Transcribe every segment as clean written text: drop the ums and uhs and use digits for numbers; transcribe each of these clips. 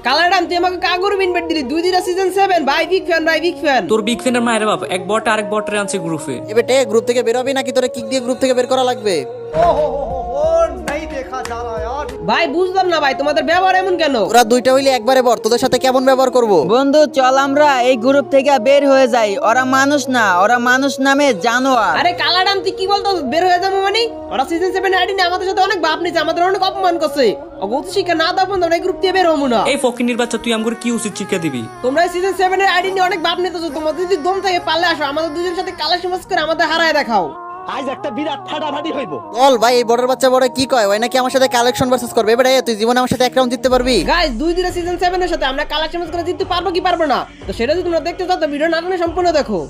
কালাডাম তুই আমাকে কাগর ইনভাইট দিলি 2 দিনের সিজন 7 ভাই বিগ ফ্যান ভাই বিগ ফ্যান। তোর বিগ ফ্যানের মায়ের বাপ এক বট আরেক বটরে আনছে গ্রুপে। এ বেটে গ্রুপ থেকে বের হবি নাকি তোরে কিক দিয়ে গ্রুপ থেকে বের করা লাগবে? ভাই বুঝলাম না ভাই তোমাদের ব্যবহার এমন কেন? তোরা দুইটা হইলে একবারে বর, তোদের সাথে কেমন ব্যবহার করব? বন্ধু চল আমরা এই গ্রুপ থেকে বের হয়ে যাই। ওরা মানুষ না, ওরা মানুষ নামে জানোয়ার। আরে কালাডাম তুই কি বলতো বের হয়ে যাবো মানে? ওরা সিজন 7 আইডি নিয়ে আমাদের সাথে অনেক বাপ নিছে, আমাদের অনেক অপমান করছে। অগত শিক্ষা না দাও বন্ধু, আমরা গ্রুপ দিয়ে বের হবো না। এই ফকিনির বাচ্চা তুই আমগুর কি উচিত শিক্ষা দিবি? তোমরা সিজন 7 এর আইডি নিয়ে অনেক বাপ নিতেছো, তোমাদের যদি দম থাকে পারলে আসো আমাদের দুজনের সাথে কালার সমাজ করে আমাদের হারায় দেখাও। বল ভাই এই বর্ডার বাচ্চা বড় কি কয়? ওই নাকি আমার সাথে কালেকশন ভার্সেস করবে। এবারে তুই জীবনে আমার সাথে এক রাউন্ড জিততে পারবি? গাইস 2 দিনের সিজন 7 এর সাথে আমরা কালার সমাজ করে জিততে পারবো কি পারবো না? তো সেটা যদি তোমরা দেখতে চাও তো ভিডিও না টেনে সম্পূর্ণ দেখো।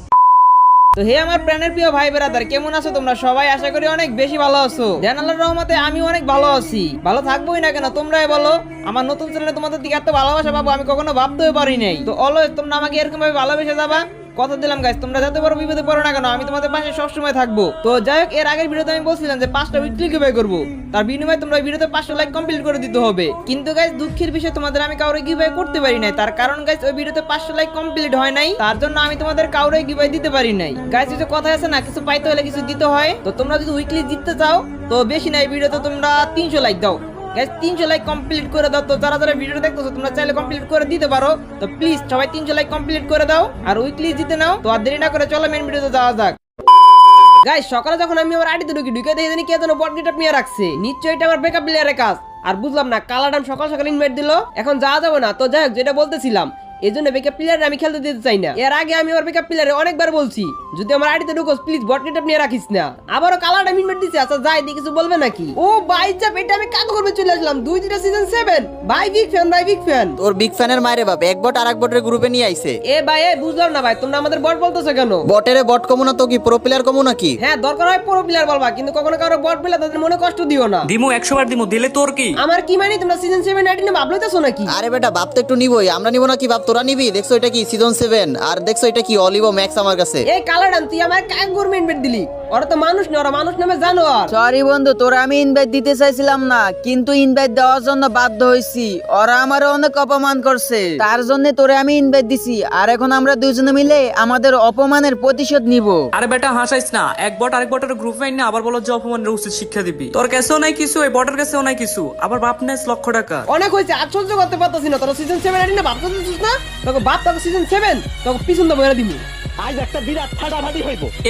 তো হে আমার প্রাণের প্রিয় ভাই বেরাদার, কেমন আছো তোমরা সবাই? আশা করি অনেক বেশি ভালো আছো। জান আল্লাহর রহমতে আমি অনেক ভালো আছি। ভালো থাকবোই না কেন, তোমরাই বলো। আমার নতুন চ্যানেলে তোমাদের দিকে এত ভালোবাসা পাবো আমি কখনো ভাবতেও পারি নাই। তো অলওয়েজ তোমরা আমাকে এরকম ভাবে ভালোবেসে যাবা, কথা দিলাম গাইস। তোমরা যত বড় বিপদে পড়ো না কেন আমি তোমাদের পাশে সবসময় থাকবো। তো যাই হোক, এর আগের ভিডিওতে আমি বলছিলাম যে 5টা উইকলি গিভঅ্যাওয়ে করবো, তার বিনিময়ে তোমরা ভিডিওতে 500 লাইক কমপ্লিট করে দিতে হবে। কিন্তু গাইস দুঃখের বিষয় তোমাদের আমি কাউরে গিভঅ্যাওয়ে করতে পারি নাই। তার কারণ গাইস ওই ভিডিওতে 500 লাইক কমপ্লিট হয় নাই, তার জন্য আমি তোমাদের কাউরে গিভঅ্যাওয়ে দিতে পারি নাই। গাইস এই যে কথা আছে না, কিছু পাইতে হলে কিছু দিতে হয়। তো তোমরা যদি উইকলি জিততে চাও তো বেশি নাই, ভিডিওতে তোমরা 300 লাইক দাও গাইস, 300 লাইক কমপ্লিট করে দাও। তো যারা যারা ভিডিও দেখতেছো তোমরা চাইলে কমপ্লিট করে দিতে পারো। তো প্লিজ সবাই 300 লাইক কমপ্লিট করে দাও আর উইকলি জিতে নাও। তো আর দেরি না করে চলো মেন ভিডিওতে যাওয়া যাক। গাইস সকালে যখন আমি আমার আইডিতে ঢুকে দেখি জানি কে যেন বট গেটআপ নিয়ে রাখছে, নিশ্চয়ই এটা আমার ব্যাকআপ প্লেয়ারের কাজ। আর বুঝলাম না কালাডাম সকাল সকাল ইনভাইট দিল, এখন যাওয়া যাবে না। তো যাই হোক, যেটা বলতেছিলাম এই জন্য বেকআপ প্লেয়ারে আমি খেলতে দিতে চাই না। এর আগে আমি আমার বেকআপ প্লেয়ারে অনেকবার বলছি যদি আমার আইডিতে ঢুকোস প্লিজ বট গেটআপ নিয়ে রাখিস না। আবারও কালাডাম ইনভাইট দিছে। আচ্ছা যাই দি, কিছু বলবে নাকি? ও ভাই চাপ, এটা আমি কাজ করবে চলে আসলাম 2 দিনের সিজন 7 ভাই বিগ ফ্যান ভাই বিগ ফ্যান। তোর বিগ ফ্যানের মায়ের বাপ এক বট আরেক বটের গ্রুপে নিয়ে আইছে। এ ভাই এ বুঝলাম না ভাই, তোমরা আমাদের বট বলতেছো কেন? বটেরে বট কমু না তো কি প্রো প্লেয়ার কমু নাকি? হ্যাঁ দরকার হয় প্রো প্লেয়ার বলবা, কিন্তু কখনো কারো বট প্লেয়ার তাদের মনে কষ্ট দিও না। দিমু 100 বার দিমু, দিলে তোর কি? আমার কি মানে তোমরা সিজন 7 আইডি নিয়ে ভাবলইতেছো নাকি? আরে বেটা বাপ তো একটু নিবই, আমরা নিব না কি বাপ? তোরা নিবি? দেখছো এটা কি সিজন 7 আর দেখছো এটা কি অলিভো ম্যাক্স আমার কাছে। এই কালাডাম তুই আমার কাঙ্গুর ইনভাইট দিলি, ওরা তো মানুষ না, ওরা মানুষ নামে জানোয়ার। সরি বন্ধু, তোরা আমি ইনভাইট দিতে চাইছিলাম না, কিন্তু ইনভাইট দেওয়ার জন্য বাধ্য হইছি। ওরা আমার অনেক অপমান করছে, তার জন্য তোরে আমি ইনভাইট দিছি। আর এখন আমরা দুইজনে মিলে আমাদের অপমানের প্রতিশোধ নিব। আরে বেটা হাসাইস না, এক বট আরেক বটের গ্রুপে আইন না আবার বলো যে অপমানের উচিত শিক্ষা দিবি। তোর কাছেও নাই কিছু, এই বটের কাছেও নাই কিছু, আবার বাপ নেস লক্ষ টাকা। অনেক হয়েছে, আর সহ্য করতে পারতাছি না। তোরা সিজন 7 আইডি না ভাবতেছিস না? তোকে বাপ তোকে সিজন 7 তোকে পিছন দিয়ে বইরা দিমু।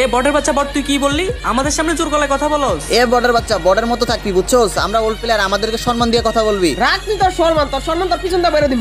এ বটের বাচ্চা বট, তুই কি বললি? আমাদের সামনে জোর গলায় কথা বলস? এ বটের বাচ্চা বটের মতো থাকবি বুঝছোস? আমরা ওল্ড প্লেয়ার, আমাদেরকে সম্মান দিয়ে কথা বলবি। রাখ তুই তোর সম্মান তোর পিছন দিয়ে বইরা দিমু।